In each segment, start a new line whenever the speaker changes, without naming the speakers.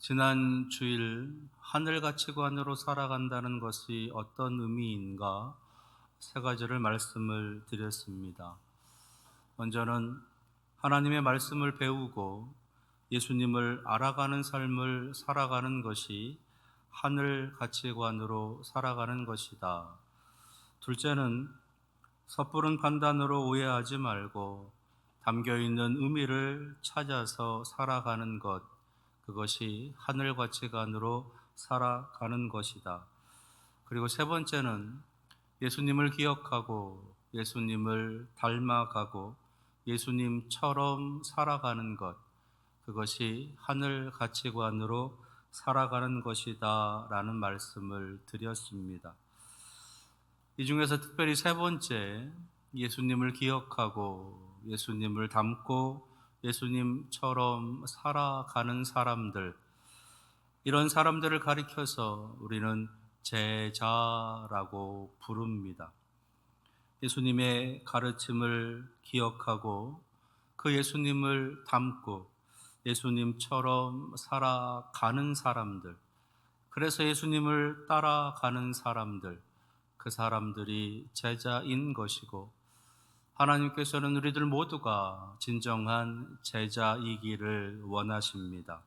지난 주일 하늘 가치관으로 살아간다는 것이 어떤 의미인가 세 가지를 말씀을 드렸습니다. 먼저는 하나님의 말씀을 배우고 예수님을 알아가는 삶을 살아가는 것이 하늘 가치관으로 살아가는 것이다. 둘째는 섣부른 판단으로 오해하지 말고 담겨있는 의미를 찾아서 살아가는 것, 그것이 하늘 가치관으로 살아가는 것이다. 그리고 세 번째는 예수님을 기억하고 예수님을 닮아가고 예수님처럼 살아가는 것, 그것이 하늘 가치관으로 살아가는 것이다 라는 말씀을 드렸습니다. 이 중에서 특별히 세 번째, 예수님을 기억하고 예수님을 닮고 예수님처럼 살아가는 사람들, 이런 사람들을 가리켜서 우리는 제자라고 부릅니다. 예수님의 가르침을 기억하고 그 예수님을 닮고 예수님처럼 살아가는 사람들, 그래서 예수님을 따라가는 사람들, 그 사람들이 제자인 것이고, 하나님께서는 우리들 모두가 진정한 제자이기를 원하십니다.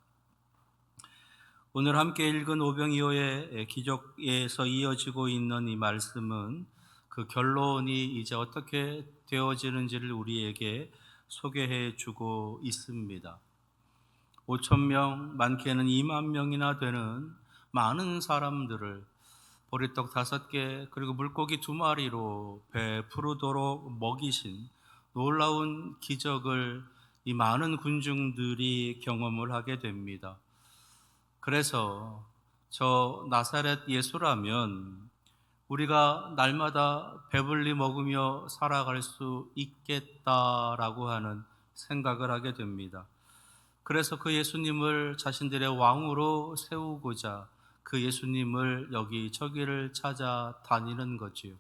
오늘 함께 읽은 오병이어의 기적에서 이어지고 있는 이 말씀은 그 결론이 이제 어떻게 되어지는지를 우리에게 소개해 주고 있습니다. 5,000명, 많게는 2만 명이나 되는 많은 사람들을 보리떡 5개 그리고 물고기 2마리로 배부르도록 먹이신 놀라운 기적을 이 많은 군중들이 경험을 하게 됩니다. 그래서 저 나사렛 예수라면 우리가 날마다 배불리 먹으며 살아갈 수 있겠다라고 하는 생각을 하게 됩니다. 그래서 그 예수님을 자신들의 왕으로 세우고자 그 예수님을 여기저기를 찾아다니는 거지요.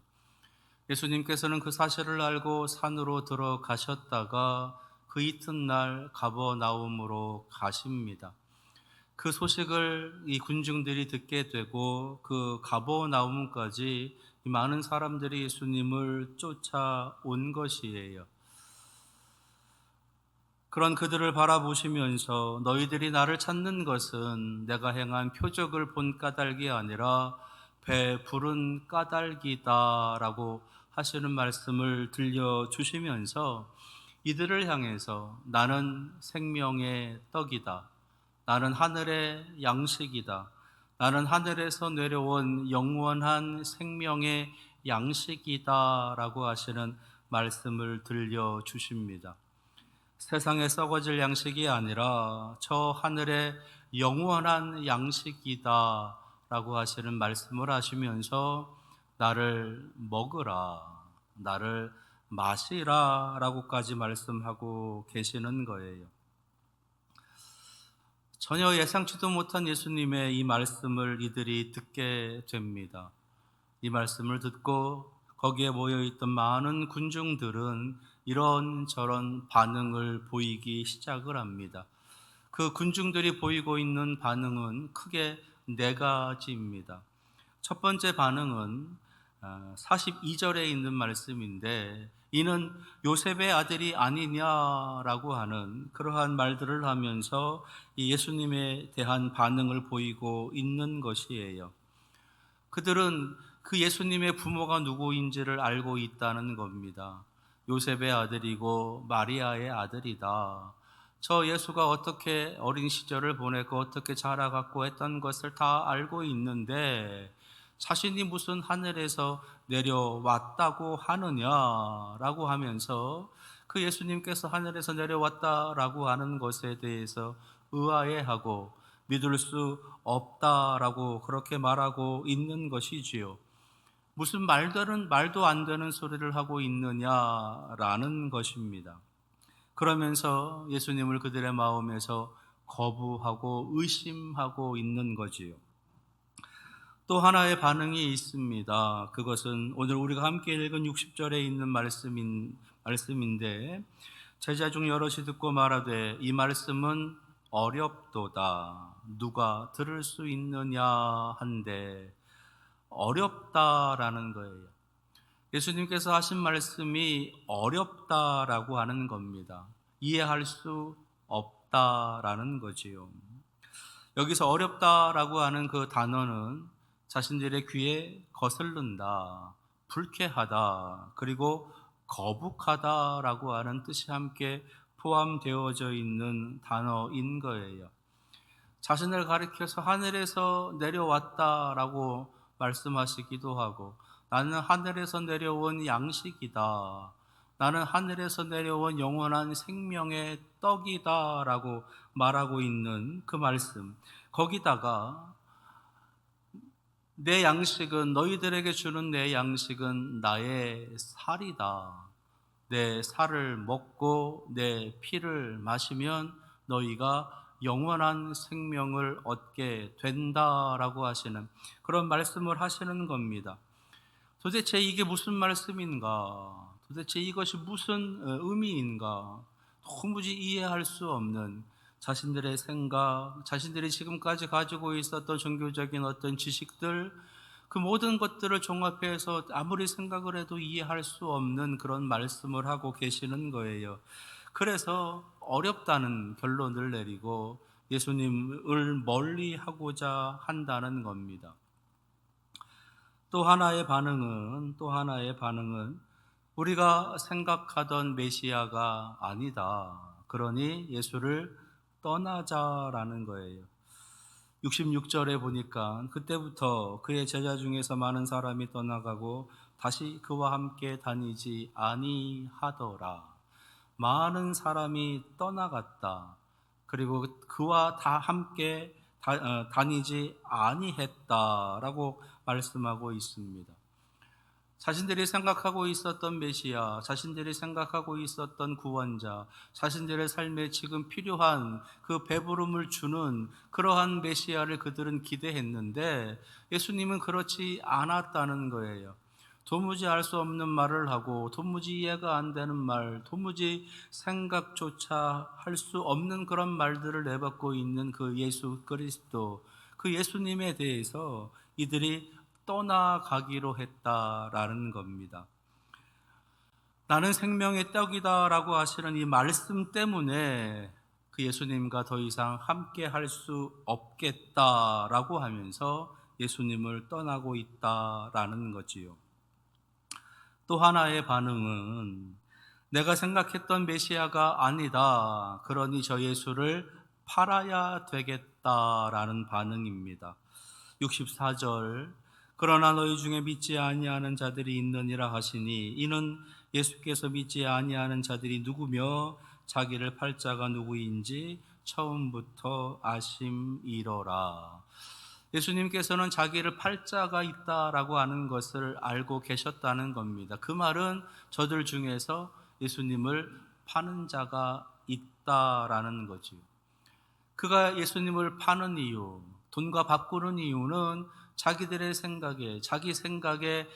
예수님께서는 그 사실을 알고 산으로 들어가셨다가 그 이튿날 가버나움으로 가십니다. 그 소식을 이 군중들이 듣게 되고 그 가버나움까지 많은 사람들이 예수님을 쫓아온 것이에요. 그런 그들을 바라보시면서 너희들이 나를 찾는 것은 내가 행한 표적을 본 까닭이 아니라 배부른 까닭이다라고 하시는 말씀을 들려주시면서 이들을 향해서 나는 생명의 떡이다, 나는 하늘의 양식이다, 나는 하늘에서 내려온 영원한 생명의 양식이다라고 하시는 말씀을 들려주십니다. 세상에 썩어질 양식이 아니라 저 하늘의 영원한 양식이다 라고 하시는 말씀을 하시면서 나를 먹으라, 나를 마시라 라고까지 말씀하고 계시는 거예요. 전혀 예상치도 못한 예수님의 이 말씀을 이들이 듣게 됩니다. 이 말씀을 듣고 거기에 모여있던 많은 군중들은 이런저런 반응을 보이기 시작을 합니다. 그 군중들이 보이고 있는 반응은 크게 네 가지입니다. 첫 번째 반응은 42절에 있는 말씀인데, 이는 요셉의 아들이 아니냐라고 하는 그러한 말들을 하면서 예수님에 대한 반응을 보이고 있는 것이에요. 그들은 그 예수님의 부모가 누구인지를 알고 있다는 겁니다. 요셉의 아들이고 마리아의 아들이다. 저 예수가 어떻게 어린 시절을 보내고 어떻게 자라갔고 했던 것을 다 알고 있는데 자신이 무슨 하늘에서 내려왔다고 하느냐라고 하면서 그 예수님께서 하늘에서 내려왔다라고 하는 것에 대해서 의아해하고 믿을 수 없다라고 그렇게 말하고 있는 것이지요. 무슨 말도 안 되는 소리를 하고 있느냐라는 것입니다. 그러면서 예수님을 그들의 마음에서 거부하고 의심하고 있는 거지요. 또 하나의 반응이 있습니다. 그것은 오늘 우리가 함께 읽은 60절에 있는 말씀인데, 제자 중 여럿이 듣고 말하되 이 말씀은 어렵도다. 누가 들을 수 있느냐 한데 어렵다라는 거예요. 예수님께서 하신 말씀이 어렵다라고 하는 겁니다. 이해할 수 없다라는 거지요. 여기서 어렵다라고 하는 그 단어는 자신들의 귀에 거슬른다, 불쾌하다, 그리고 거북하다라고 하는 뜻이 함께 포함되어져 있는 단어인 거예요. 자신을 가리켜서 하늘에서 내려왔다라고 말씀하시기도 하고, 나는 하늘에서 내려온 양식이다, 나는 하늘에서 내려온 영원한 생명의 떡이다라고 말하고 있는 그 말씀, 거기다가 내 양식은, 너희들에게 주는 내 양식은 나의 살이다, 내 살을 먹고 내 피를 마시면 너희가 영원한 생명을 얻게 된다라고 하시는 그런 말씀을 하시는 겁니다. 도대체 이게 무슨 말씀인가? 도대체 이것이 무슨 의미인가? 도무지 이해할 수 없는 자신들의 생각, 자신들이 지금까지 가지고 있었던 종교적인 어떤 지식들, 그 모든 것들을 종합해서 아무리 생각을 해도 이해할 수 없는 그런 말씀을 하고 계시는 거예요. 그래서 어렵다는 결론을 내리고 예수님을 멀리 하고자 한다는 겁니다. 또 하나의 반응은 우리가 생각하던 메시아가 아니다, 그러니 예수를 떠나자라는 거예요. 66절에 보니까 그때부터 그의 제자 중에서 많은 사람이 떠나가고 다시 그와 함께 다니지 아니하더라. 많은 사람이 떠나갔다. 그리고 그와 다 함께 다니지 아니했다라고 말씀하고 있습니다. 자신들이 생각하고 있었던 메시아, 자신들이 생각하고 있었던 구원자, 자신들의 삶에 지금 필요한 그 배부름을 주는 그러한 메시아를 그들은 기대했는데 예수님은 그렇지 않았다는 거예요. 도무지 알 수 없는 말을 하고 도무지 이해가 안 되는 말, 도무지 생각조차 할 수 없는 그런 말들을 내뱉고 있는 그 예수 그리스도, 그 예수님에 대해서 이들이 떠나가기로 했다라는 겁니다. 나는 생명의 떡이다라고 하시는 이 말씀 때문에 그 예수님과 더 이상 함께 할 수 없겠다라고 하면서 예수님을 떠나고 있다라는 거지요. 또 하나의 반응은 내가 생각했던 메시아가 아니다, 그러니 저 예수를 팔아야 되겠다라는 반응입니다. 64절, 그러나 너희 중에 믿지 아니하는 자들이 있느니라 하시니 이는 예수께서 믿지 아니하는 자들이 누구며 자기를 팔 자가 누구인지 처음부터 아심이로라. 예수님께서는 자기를 팔 자가 있다라고 하는 것을 알고 계셨다는 겁니다. 그 말은 저들 중에서 예수님을 파는 자가 있다라는 거죠. 그가 예수님을 파는 이유, 돈과 바꾸는 이유는 자기들의 생각에, 자기 생각에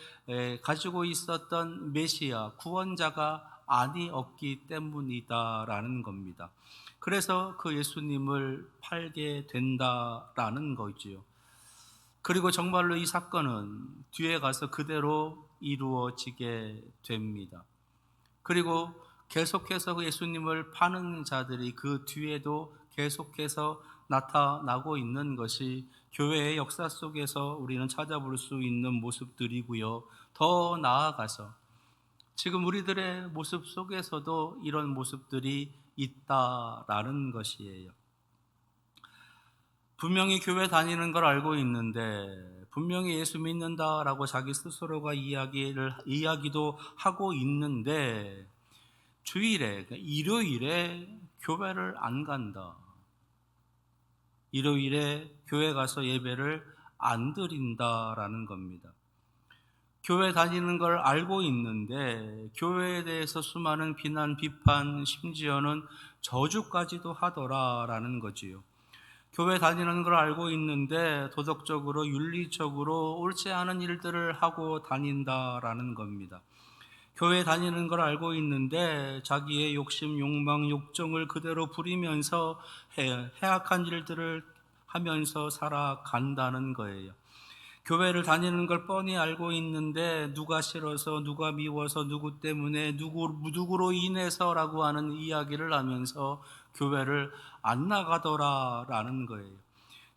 가지고 있었던 메시아, 구원자가 아니었기 때문이다라는 겁니다. 그래서 그 예수님을 팔게 된다라는 거지요. 그리고 정말로 이 사건은 뒤에 가서 그대로 이루어지게 됩니다. 그리고 계속해서 그 예수님을 파는 자들이 그 뒤에도 계속해서 나타나고 있는 것이 교회의 역사 속에서 우리는 찾아볼 수 있는 모습들이고요. 더 나아가서 지금 우리들의 모습 속에서도 이런 모습들이 있다라는 것이에요. 분명히 교회 다니는 걸 알고 있는데, 분명히 예수 믿는다라고 자기 스스로가 이야기도 하고 있는데, 주일에, 일요일에 교회를 안 간다. 일요일에 교회 가서 예배를 안 드린다라는 겁니다. 교회 다니는 걸 알고 있는데 교회에 대해서 수많은 비난, 비판, 심지어는 저주까지도 하더라라는 거지요. 교회 다니는 걸 알고 있는데 도덕적으로, 윤리적으로 옳지 않은 일들을 하고 다닌다라는 겁니다. 교회 다니는 걸 알고 있는데 자기의 욕심, 욕망, 욕정을 그대로 부리면서 해악한 일들을 하면서 살아간다는 거예요. 교회를 다니는 걸 뻔히 알고 있는데 누가 싫어서, 누가 미워서, 누구 때문에, 누구로 인해서라고 하는 이야기를 하면서 교회를 안 나가더라라는 거예요.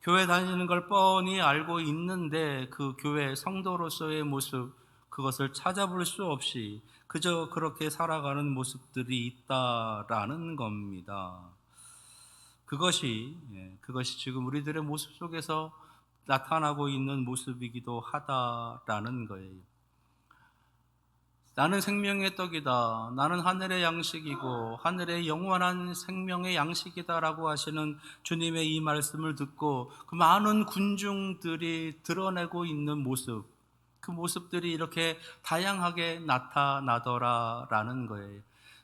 교회 다니는 걸 뻔히 알고 있는데 그 교회 성도로서의 모습, 그것을 찾아볼 수 없이 그저 그렇게 살아가는 모습들이 있다라는 겁니다. 그것이 지금 우리들의 모습 속에서 나타나고 있는 모습이기도 하다라는 거예요. 나는 생명의 떡이다. 나는 하늘의 양식이고 하늘의 영원한 생명의 양식이다라고 하시는 주님의 이 말씀을 듣고 그 많은 군중들이 드러내고 있는 모습, 그 모습들이 이렇게 다양하게 나타나더라라는 거예요.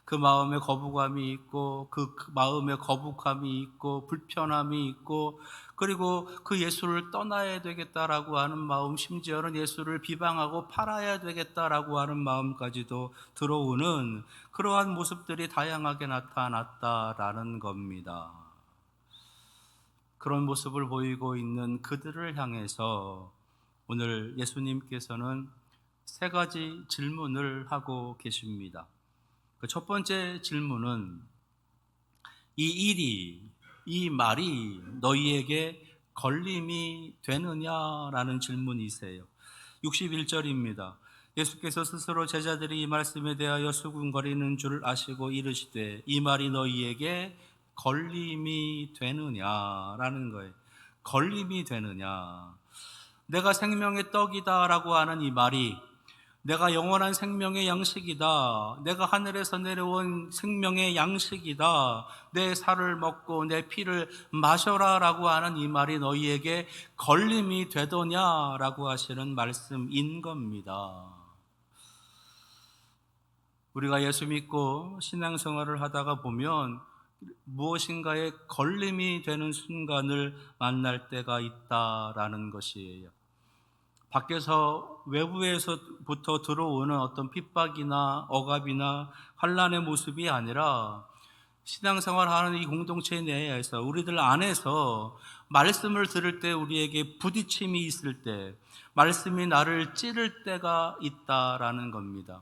그 마음에 거부감이 있고 그 마음에 거북함이 있고 불편함이 있고 그리고 그 예수를 떠나야 되겠다라고 하는 마음, 심지어는 예수를 비방하고 팔아야 되겠다라고 하는 마음까지도 들어오는 그러한 모습들이 다양하게 나타났다라는 겁니다. 그런 모습을 보이고 있는 그들을 향해서 오늘 예수님께서는 세 가지 질문을 하고 계십니다. 그 첫 번째 질문은 이 말이 너희에게 걸림이 되느냐라는 질문이세요. 61절입니다. 예수께서 스스로 제자들이 이 말씀에 대하여 수군거리는 줄 아시고 이르시되 이 말이 너희에게 걸림이 되느냐라는 거예요. 걸림이 되느냐. 내가 생명의 떡이다라고 하는 이 말이 내가 영원한 생명의 양식이다. 내가 하늘에서 내려온 생명의 양식이다. 내 살을 먹고 내 피를 마셔라라고 하는 이 말이 너희에게 걸림이 되더냐라고 하시는 말씀인 겁니다. 우리가 예수 믿고 신앙생활을 하다가 보면 무엇인가에 걸림이 되는 순간을 만날 때가 있다라는 것이에요. 밖에서 외부에서부터 들어오는 어떤 핍박이나 억압이나 환난의 모습이 아니라 신앙생활하는 이 공동체 내에서 우리들 안에서 말씀을 들을 때 우리에게 부딪힘이 있을 때 말씀이 나를 찌를 때가 있다라는 겁니다.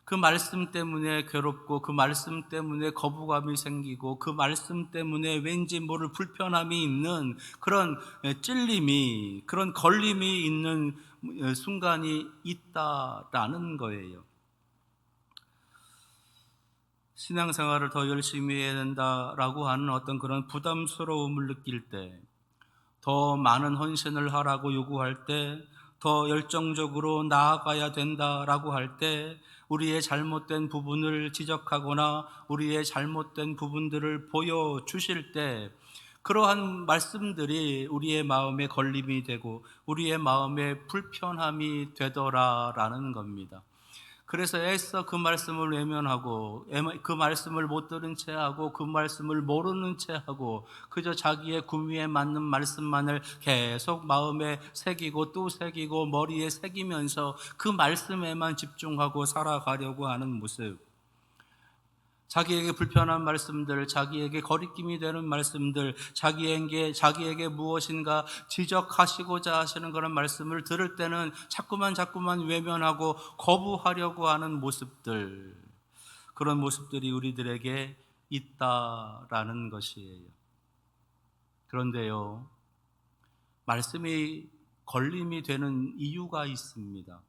그 말씀 때문에 괴롭고 그 말씀 때문에 거부감이 생기고 그 말씀 때문에 왠지 모를 불편함이 있는 그런 찔림이, 그런 걸림이 있는 순간이 있다라는 거예요. 신앙생활을 더 열심히 해야 된다라고 하는 어떤 그런 부담스러움을 느낄 때, 더 많은 헌신을 하라고 요구할 때, 더 열정적으로 나아가야 된다라고 할 때, 우리의 잘못된 부분을 지적하거나 우리의 잘못된 부분들을 보여주실 때 그러한 말씀들이 우리의 마음에 걸림이 되고 우리의 마음에 불편함이 되더라라는 겁니다. 그래서 애써 그 말씀을 외면하고 그 말씀을 못 들은 채하고 그 말씀을 모르는 채하고 그저 자기의 구미에 맞는 말씀만을 계속 마음에 새기고 또 새기고 머리에 새기면서 그 말씀에만 집중하고 살아가려고 하는 모습, 자기에게 불편한 말씀들, 자기에게 거리낌이 되는 말씀들, 자기에게 무엇인가 지적하시고자 하시는 그런 말씀을 들을 때는 자꾸만 외면하고 거부하려고 하는 모습들, 그런 모습들이 우리들에게 있다라는 것이에요. 그런데요, 말씀이 걸림이 되는 이유가 있습니다.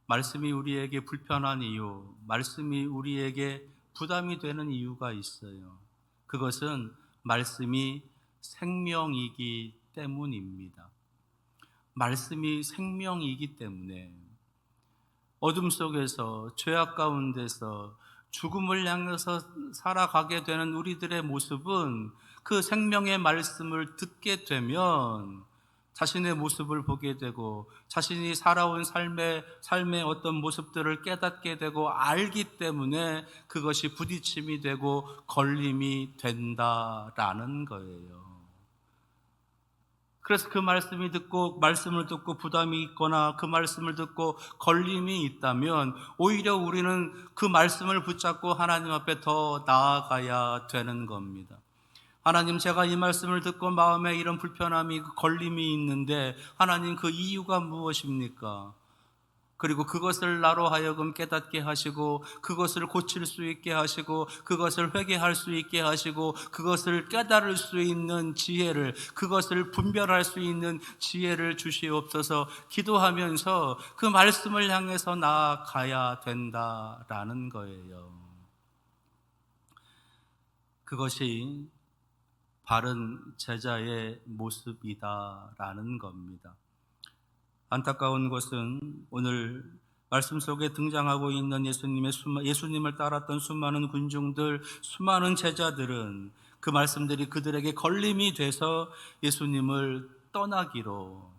말씀이 우리에게 불편한 이유, 말씀이 우리에게 부담이 되는 이유가 있어요. 그것은 말씀이 생명이기 때문입니다. 말씀이 생명이기 때문에 어둠 속에서 죄악 가운데서 죽음을 향해서 살아가게 되는 우리들의 모습은 그 생명의 말씀을 듣게 되면 자신의 모습을 보게 되고 자신이 살아온 삶의 어떤 모습들을 깨닫게 되고 알기 때문에 그것이 부딪힘이 되고 걸림이 된다라는 거예요. 그래서 그 말씀을 듣고 부담이 있거나 그 말씀을 듣고 걸림이 있다면 오히려 우리는 그 말씀을 붙잡고 하나님 앞에 더 나아가야 되는 겁니다. 하나님, 제가 이 말씀을 듣고 마음에 이런 불편함이, 걸림이 있는데 하나님, 그 이유가 무엇입니까? 그리고 그것을 나로 하여금 깨닫게 하시고, 그것을 고칠 수 있게 하시고, 그것을 회개할 수 있게 하시고, 그것을 깨달을 수 있는 지혜를, 그것을 분별할 수 있는 지혜를 주시옵소서. 기도하면서 그 말씀을 향해서 나아가야 된다라는 거예요. 그것이 바른 제자의 모습이다라는 겁니다. 안타까운 것은 오늘 말씀 속에 등장하고 있는 예수님을 따랐던 수많은 군중들, 수많은 제자들은 그 말씀들이 그들에게 걸림이 돼서 예수님을 떠나기로,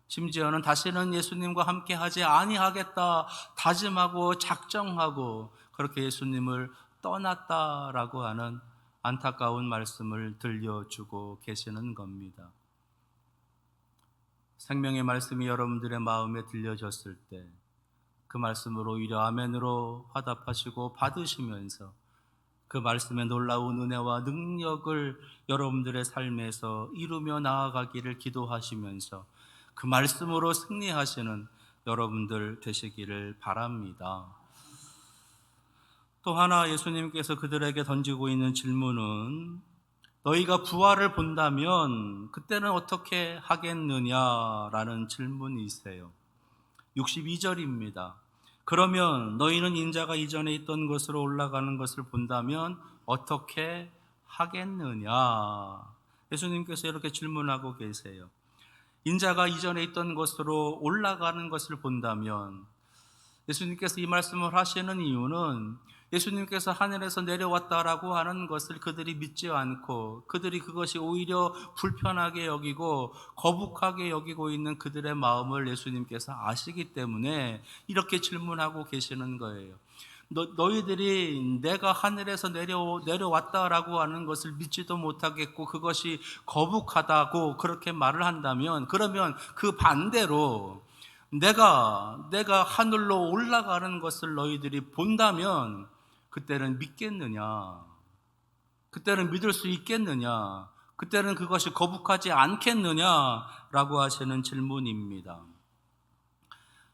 심지어는 다시는 예수님과 함께 하지 아니하겠다 다짐하고 작정하고 그렇게 예수님을 떠났다라고 하는 안타까운 말씀을 들려주고 계시는 겁니다. 생명의 말씀이 여러분들의 마음에 들려졌을 때 그 말씀을 오히려 아멘으로 화답하시고 받으시면서 그 말씀의 놀라운 은혜와 능력을 여러분들의 삶에서 이루며 나아가기를 기도하시면서 그 말씀으로 승리하시는 여러분들 되시기를 바랍니다. 또 하나 예수님께서 그들에게 던지고 있는 질문은, 너희가 부활을 본다면 그때는 어떻게 하겠느냐라는 질문이세요. 62절입니다. 그러면 너희는 인자가 이전에 있던 곳으로 올라가는 것을 본다면 어떻게 하겠느냐? 예수님께서 이렇게 질문하고 계세요. 인자가 이전에 있던 곳으로 올라가는 것을 본다면, 예수님께서 이 말씀을 하시는 이유는 예수님께서 하늘에서 내려왔다라고 하는 것을 그들이 믿지 않고, 그들이 그것이 오히려 불편하게 여기고 거북하게 여기고 있는 그들의 마음을 예수님께서 아시기 때문에 이렇게 질문하고 계시는 거예요. 너희들이 내가 하늘에서 내려왔다라고 하는 것을 믿지도 못하겠고 그것이 거북하다고 그렇게 말을 한다면, 그러면 그 반대로 내가 하늘로 올라가는 것을 너희들이 본다면 그때는 믿겠느냐? 그때는 믿을 수 있겠느냐? 그때는 그것이 거북하지 않겠느냐라고 하시는 질문입니다.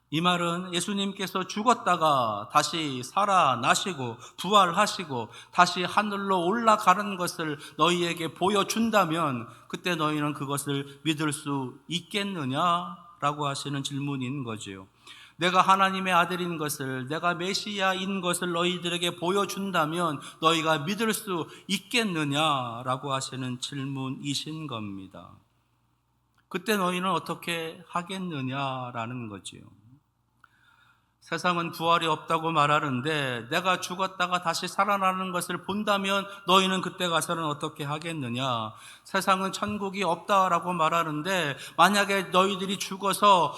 이 말은 예수님께서 죽었다가 다시 살아나시고 부활하시고 다시 하늘로 올라가는 것을 너희에게 보여준다면 그때 너희는 그것을 믿을 수 있겠느냐라고 하시는 질문인 거지요. 내가 하나님의 아들인 것을, 내가 메시아인 것을 너희들에게 보여준다면 너희가 믿을 수 있겠느냐라고 하시는 질문이신 겁니다. 그때 너희는 어떻게 하겠느냐라는 거지요. 세상은 부활이 없다고 말하는데 내가 죽었다가 다시 살아나는 것을 본다면 너희는 그때 가서는 어떻게 하겠느냐? 세상은 천국이 없다라고 말하는데 만약에 너희들이 죽어서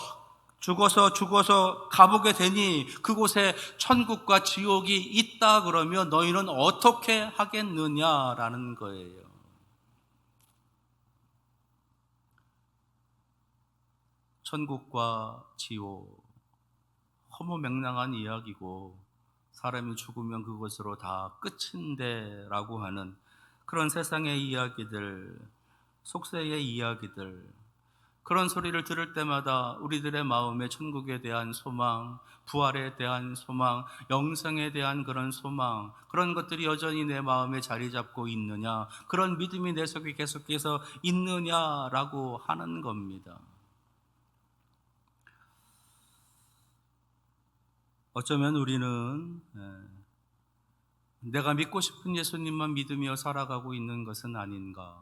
가보게 되니 그곳에 천국과 지옥이 있다 그러면 너희는 어떻게 하겠느냐라는 거예요. 천국과 지옥, 허무맹랑한 이야기고 사람이 죽으면 그것으로 다 끝인데 라고 하는 그런 세상의 이야기들, 속세의 이야기들, 그런 소리를 들을 때마다 우리들의 마음에 천국에 대한 소망, 부활에 대한 소망, 영생에 대한 그런 소망, 그런 것들이 여전히 내 마음에 자리 잡고 있느냐, 그런 믿음이 내 속에 계속해서 있느냐라고 하는 겁니다. 어쩌면 우리는 내가 믿고 싶은 예수님만 믿으며 살아가고 있는 것은 아닌가,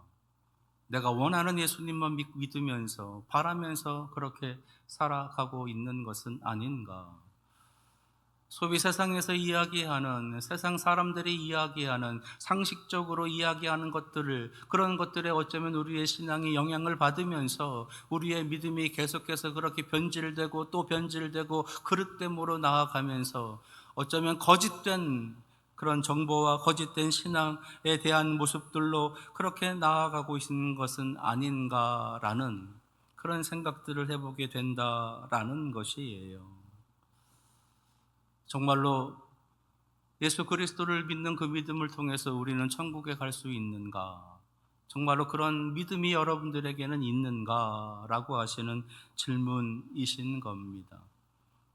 내가 원하는 예수님만 믿으면서 바라면서 그렇게 살아가고 있는 것은 아닌가. 소위 세상에서 이야기하는, 세상 사람들이 이야기하는, 상식적으로 이야기하는 것들을, 그런 것들에 어쩌면 우리의 신앙이 영향을 받으면서 우리의 믿음이 계속해서 그렇게 변질되고 또 변질되고 그릇됨으로 나아가면서 어쩌면 거짓된 그런 정보와 거짓된 신앙에 대한 모습들로 그렇게 나아가고 있는 것은 아닌가라는 그런 생각들을 해보게 된다라는 것이에요. 정말로 예수 그리스도를 믿는 그 믿음을 통해서 우리는 천국에 갈 수 있는가? 정말로 그런 믿음이 여러분들에게는 있는가라고 하시는 질문이신 겁니다.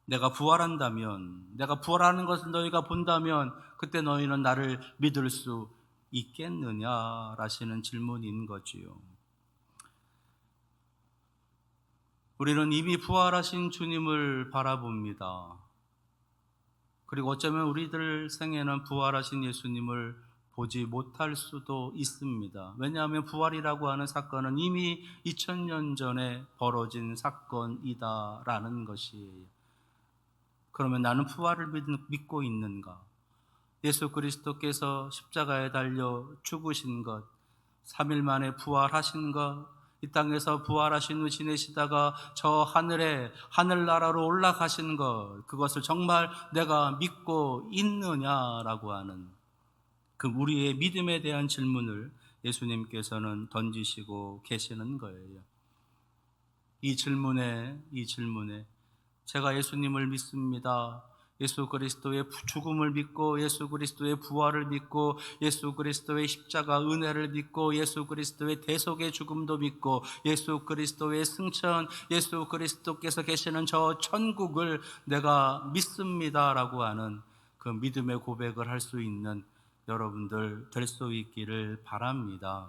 내가 부활한다면, 내가 부활하는 것을 너희가 본다면 그때 너희는 나를 믿을 수 있겠느냐라시는 질문인 거지요. 우리는 이미 부활하신 주님을 바라봅니다. 그리고 어쩌면 우리들 생에는 부활하신 예수님을 보지 못할 수도 있습니다. 왜냐하면 부활이라고 하는 사건은 이미 2000년 전에 벌어진 사건이다라는 것이에요. 그러면 나는 부활을 믿고 있는가? 예수 그리스도께서 십자가에 달려 죽으신 것, 3일 만에 부활하신 것, 이 땅에서 부활하신 후 지내시다가 저 하늘에 하늘나라로 올라가신 것, 그것을 정말 내가 믿고 있느냐라고 하는 그 우리의 믿음에 대한 질문을 예수님께서는 던지시고 계시는 거예요. 이 질문에 제가 예수님을 믿습니다. 예수 그리스도의 죽음을 믿고 예수 그리스도의 부활을 믿고 예수 그리스도의 십자가 은혜를 믿고 예수 그리스도의 대속의 죽음도 믿고 예수 그리스도의 승천, 예수 그리스도께서 계시는 저 천국을 내가 믿습니다라고 하는 그 믿음의 고백을 할 수 있는 여러분들 될 수 있기를 바랍니다.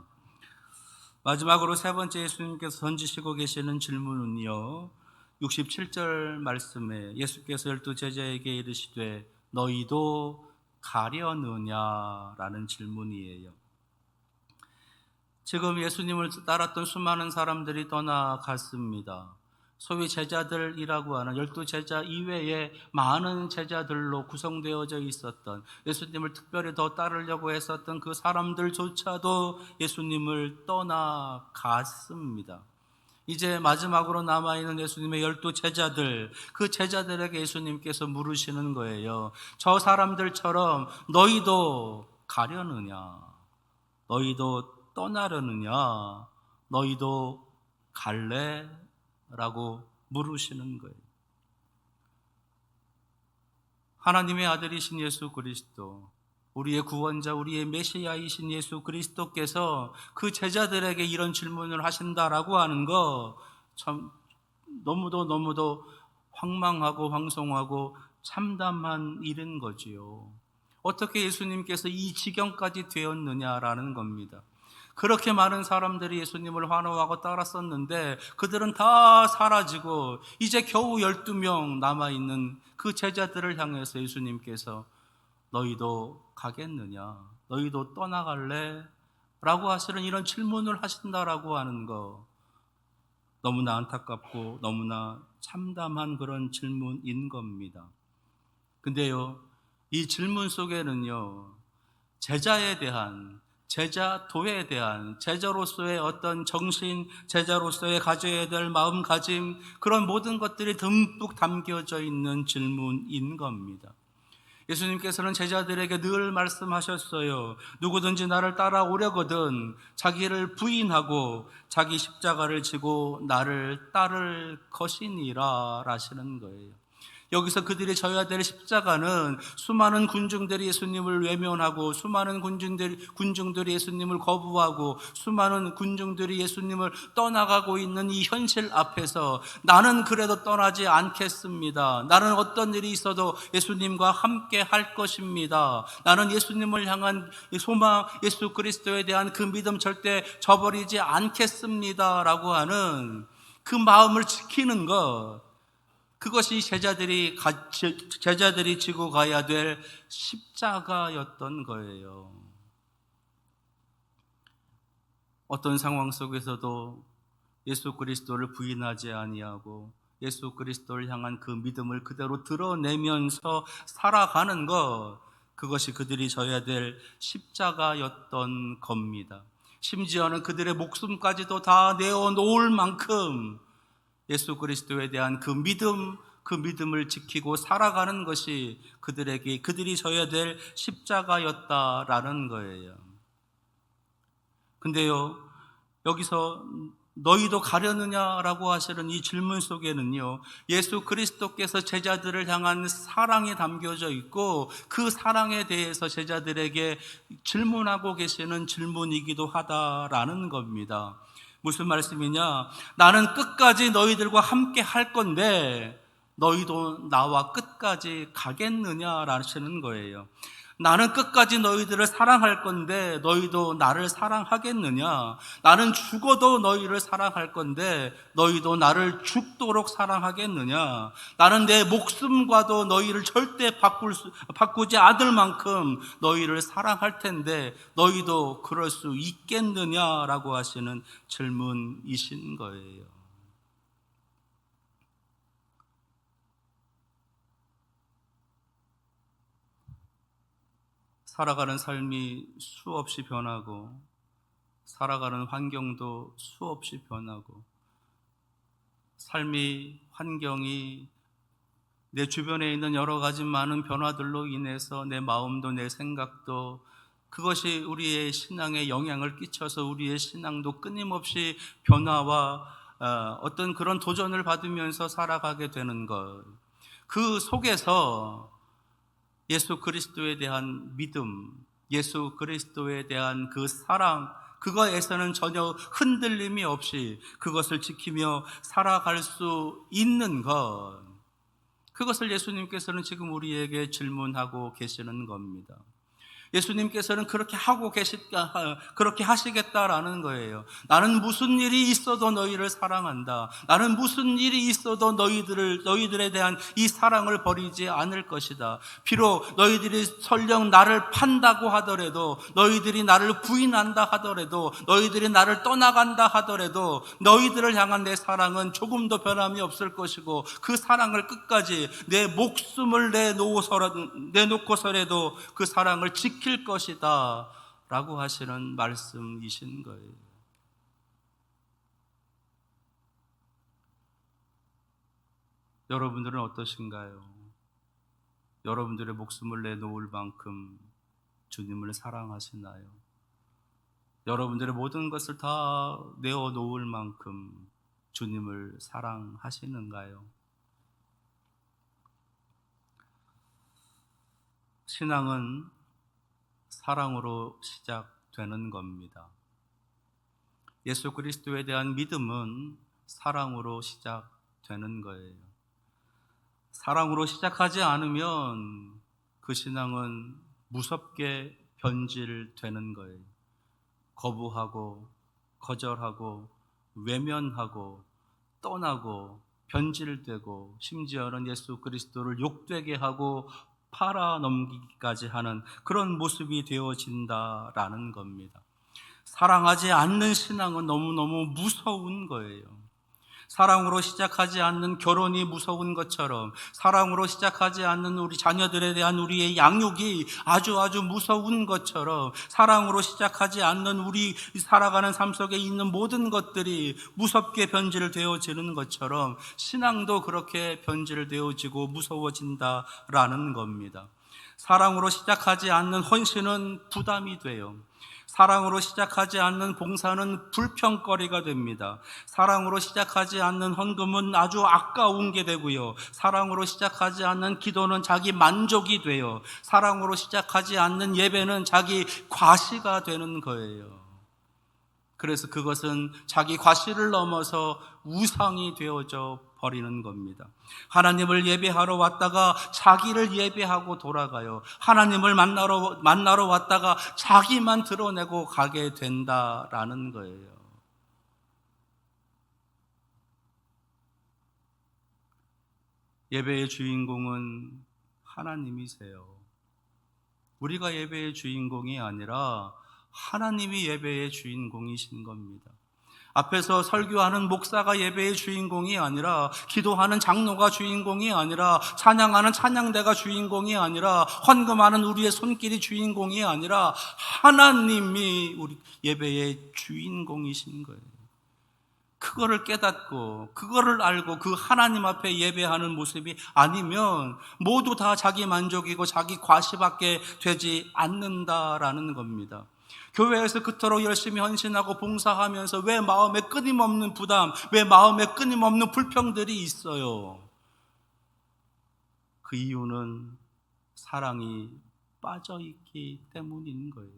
마지막으로 세 번째 예수님께서 던지시고 계시는 질문은요, 67절 말씀에 예수께서 12제자에게 이르시되 너희도 가려느냐라는 질문이에요. 지금 예수님을 따랐던 수많은 사람들이 떠나갔습니다. 소위 제자들이라고 하는 12제자 이외에 많은 제자들로 구성되어져 있었던, 예수님을 특별히 더 따르려고 했었던 그 사람들조차도 예수님을 떠나갔습니다. 이제 마지막으로 남아있는 예수님의 12제자들, 그 제자들에게 예수님께서 물으시는 거예요. 저 사람들처럼 너희도 가려느냐? 너희도 떠나려느냐? 너희도 갈래? 라고 물으시는 거예요. 하나님의 아들이신 예수 그리스도, 우리의 구원자, 우리의 메시아이신 예수 그리스도께서 그 제자들에게 이런 질문을 하신다라고 하는 거 참 너무도 황망하고 황송하고 참담한 일인 거지요. 어떻게 예수님께서 이 지경까지 되었느냐라는 겁니다. 그렇게 많은 사람들이 예수님을 환호하고 따랐었는데 그들은 다 사라지고 이제 겨우 12명 남아있는 그 제자들을 향해서 예수님께서 너희도 가겠느냐? 너희도 떠나갈래? 라고 하시는 이런 질문을 하신다라고 하는 거 너무나 안타깝고 너무나 참담한 그런 질문인 겁니다. 근데요, 이 질문 속에는요, 제자에 대한, 제자도에 대한, 제자로서의 어떤 정신, 제자로서의 가져야 될 마음가짐, 그런 모든 것들이 듬뿍 담겨져 있는 질문인 겁니다. 예수님께서는 제자들에게 늘 말씀하셨어요. 누구든지 나를 따라오려거든 자기를 부인하고 자기 십자가를 지고 나를 따를 것이니라 라시는 거예요. 여기서 그들이 져야 될 십자가는 수많은 군중들이 예수님을 외면하고 수많은 군중들이 예수님을 거부하고 수많은 군중들이 예수님을 떠나가고 있는 이 현실 앞에서 나는 그래도 떠나지 않겠습니다. 나는 어떤 일이 있어도 예수님과 함께 할 것입니다. 나는 예수님을 향한 소망, 예수 그리스도에 대한 그 믿음 절대 저버리지 않겠습니다. 라고 하는 그 마음을 지키는 것, 그것이 제자들이 지고 가야 될 십자가였던 거예요. 어떤 상황 속에서도 예수 그리스도를 부인하지 아니하고 예수 그리스도를 향한 그 믿음을 그대로 드러내면서 살아가는 것, 그것이 그들이 져야 될 십자가였던 겁니다. 심지어는 그들의 목숨까지도 다 내어놓을 만큼 예수 그리스도에 대한 그 믿음을 지키고 살아가는 것이 그들이 져야 될 십자가였다라는 거예요. 근데요, 여기서 너희도 가려느냐라고 하시는 이 질문 속에는요, 예수 그리스도께서 제자들을 향한 사랑이 담겨져 있고, 그 사랑에 대해서 제자들에게 질문하고 계시는 질문이기도 하다라는 겁니다. 무슨 말씀이냐? 나는 끝까지 너희들과 함께 할 건데 너희도 나와 끝까지 가겠느냐라시는 거예요. 나는 끝까지 너희들을 사랑할 건데 너희도 나를 사랑하겠느냐? 나는 죽어도 너희를 사랑할 건데 너희도 나를 죽도록 사랑하겠느냐? 나는 내 목숨과도 너희를 절대 바꾸지 않을 만큼 너희를 사랑할 텐데 너희도 그럴 수 있겠느냐라고 하시는 질문이신 거예요. 살아가는 삶이 수없이 변하고 살아가는 환경도 수없이 변하고 삶이 환경이 내 주변에 있는 여러 가지 많은 변화들로 인해서 내 마음도 내 생각도 그것이 우리의 신앙에 영향을 끼쳐서 우리의 신앙도 끊임없이 변화와 어떤 그런 도전을 받으면서 살아가게 되는 것. 그 속에서 예수 그리스도에 대한 믿음, 예수 그리스도에 대한 그 사랑, 그거에서는 전혀 흔들림이 없이 그것을 지키며 살아갈 수 있는 것, 그것을 예수님께서는 지금 우리에게 질문하고 계시는 겁니다. 예수님께서는 그렇게 하시겠다라는 거예요. 나는 무슨 일이 있어도 너희를 사랑한다. 나는 무슨 일이 있어도 너희들에 대한 이 사랑을 버리지 않을 것이다. 비록 너희들이 설령 나를 판다고 하더라도, 너희들이 나를 부인한다 하더라도, 너희들이 나를 떠나간다 하더라도 너희들을 향한 내 사랑은 조금도 변함이 없을 것이고 그 사랑을 끝까지 내 목숨을 내놓고서라도 그 사랑을 지킬 것이다 라고 하시는 말씀이신 거예요. 여러분들은 어떠신가요? 여러분들의 목숨을 내놓을 만큼 주님을 사랑하시나요? 여러분들의 모든 것을 다 내어놓을 만큼 주님을 사랑하시는가요? 신앙은 사랑으로 시작되는 겁니다. 예수 그리스도에 대한 믿음은 사랑으로 시작되는 거예요. 사랑으로 시작하지 않으면 그 신앙은 무섭게 변질되는 거예요. 거부하고 거절하고 외면하고 떠나고 변질되고 심지어는 예수 그리스도를 욕되게 하고 팔아넘기기까지 하는 그런 모습이 되어진다라는 겁니다. 사랑하지 않는 신앙은 너무너무 무서운 거예요. 사랑으로 시작하지 않는 결혼이 무서운 것처럼 사랑으로 시작하지 않는 우리 자녀들에 대한 우리의 양육이 아주 무서운 것처럼 사랑으로 시작하지 않는 우리 살아가는 삶 속에 있는 모든 것들이 무섭게 변질되어지는 것처럼 신앙도 그렇게 변질되어지고 무서워진다라는 겁니다. 사랑으로 시작하지 않는 헌신은 부담이 돼요. 사랑으로 시작하지 않는 봉사는 불평거리가 됩니다. 사랑으로 시작하지 않는 헌금은 아주 아까운 게 되고요. 사랑으로 시작하지 않는 기도는 자기 만족이 돼요. 사랑으로 시작하지 않는 예배는 자기 과시가 되는 거예요. 그래서 그것은 자기 과시를 넘어서 우상이 되어져 버리는 겁니다. 하나님을 예배하러 왔다가 자기를 예배하고 돌아가요. 하나님을 만나러 왔다가 자기만 드러내고 가게 된다라는 거예요. 예배의 주인공은 하나님이세요. 우리가 예배의 주인공이 아니라 하나님이 예배의 주인공이신 겁니다. 앞에서 설교하는 목사가 예배의 주인공이 아니라, 기도하는 장로가 주인공이 아니라, 찬양하는 찬양대가 주인공이 아니라, 헌금하는 우리의 손길이 주인공이 아니라 하나님이 우리 예배의 주인공이신 거예요. 그거를 깨닫고 그거를 알고 그 하나님 앞에 예배하는 모습이 아니면 모두 다 자기 만족이고 자기 과시밖에 되지 않는다라는 겁니다. 교회에서 그토록 열심히 헌신하고 봉사하면서 왜 마음에 끊임없는 부담, 왜 마음에 끊임없는 불평들이 있어요? 그 이유는 사랑이 빠져있기 때문인 거예요.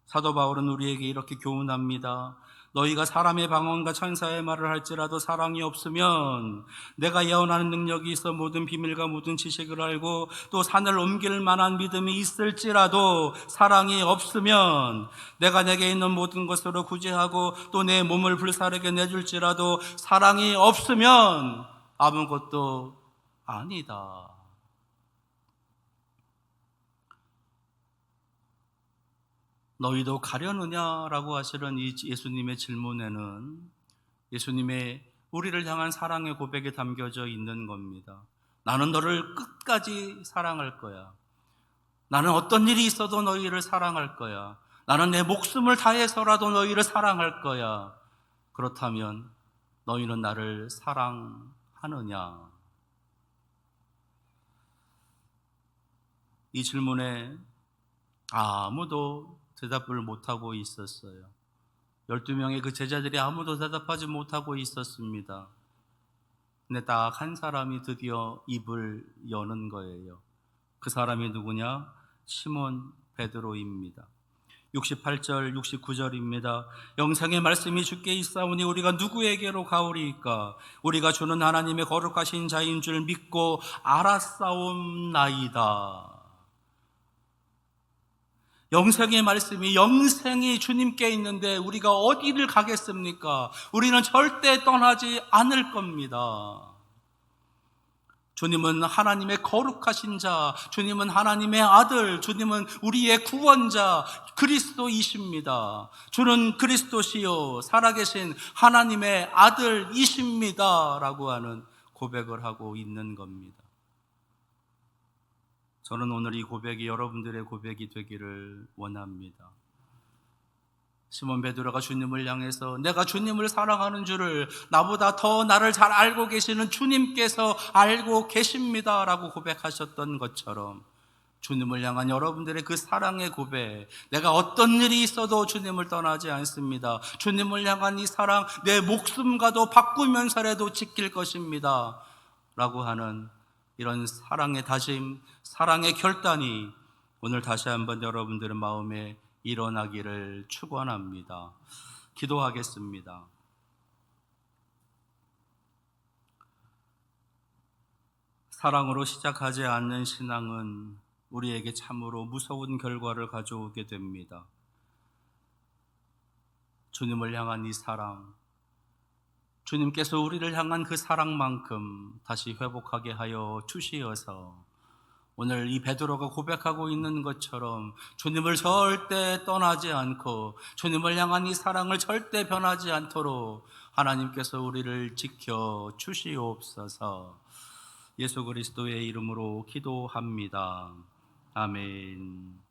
사도 바울은 우리에게 이렇게 교훈합니다. 너희가 사람의 방언과 천사의 말을 할지라도 사랑이 없으면 내가 예언하는 능력이 있어 모든 비밀과 모든 지식을 알고 또 산을 옮길 만한 믿음이 있을지라도 사랑이 없으면 내가 내게 있는 모든 것으로 구제하고 또 내 몸을 불사르게 내줄지라도 사랑이 없으면 아무것도 아니다. 너희도 가려느냐라고 하시는 이 예수님의 질문에는 예수님의 우리를 향한 사랑의 고백이 담겨져 있는 겁니다. 나는 너를 끝까지 사랑할 거야. 나는 어떤 일이 있어도 너희를 사랑할 거야. 나는 내 목숨을 다해서라도 너희를 사랑할 거야. 그렇다면 너희는 나를 사랑하느냐? 이 질문에 아무도 대답을 못하고 있었어요. 12명의 그 제자들이 아무도 대답하지 못하고 있었습니다. 근데 딱 한 사람이 드디어 입을 여는 거예요. 그 사람이 누구냐? 시몬 베드로입니다. 68절, 69절입니다. 영생의 말씀이 주께 있사오니 우리가 누구에게로 가오리이까? 우리가 주는 하나님의 거룩하신 자인 줄 믿고 알았사옵나이다. 영생의 말씀이 영생이 주님께 있는데 우리가 어디를 가겠습니까? 우리는 절대 떠나지 않을 겁니다. 주님은 하나님의 거룩하신 자, 주님은 하나님의 아들, 주님은 우리의 구원자, 그리스도이십니다. 주는 그리스도시요 살아계신 하나님의 아들이십니다 라고 하는 고백을 하고 있는 겁니다. 저는 오늘 이 고백이 여러분들의 고백이 되기를 원합니다. 시몬 베드로가 주님을 향해서 내가 주님을 사랑하는 줄을 나보다 더 나를 잘 알고 계시는 주님께서 알고 계십니다 라고 고백하셨던 것처럼 주님을 향한 여러분들의 그 사랑의 고백, 내가 어떤 일이 있어도 주님을 떠나지 않습니다. 주님을 향한 이 사랑, 내 목숨과도 바꾸면서라도 지킬 것입니다 라고 하는 이런 사랑의 다짐, 사랑의 결단이 오늘 다시 한번 여러분들의 마음에 일어나기를 축원합니다. 기도하겠습니다. 사랑으로 시작하지 않는 신앙은 우리에게 참으로 무서운 결과를 가져오게 됩니다. 주님을 향한 이 사랑, 주님께서 우리를 향한 그 사랑만큼 다시 회복하게 하여 주시어서 오늘 이 베드로가 고백하고 있는 것처럼 주님을 절대 떠나지 않고 주님을 향한 이 사랑을 절대 변하지 않도록 하나님께서 우리를 지켜 주시옵소서. 예수 그리스도의 이름으로 기도합니다. 아멘.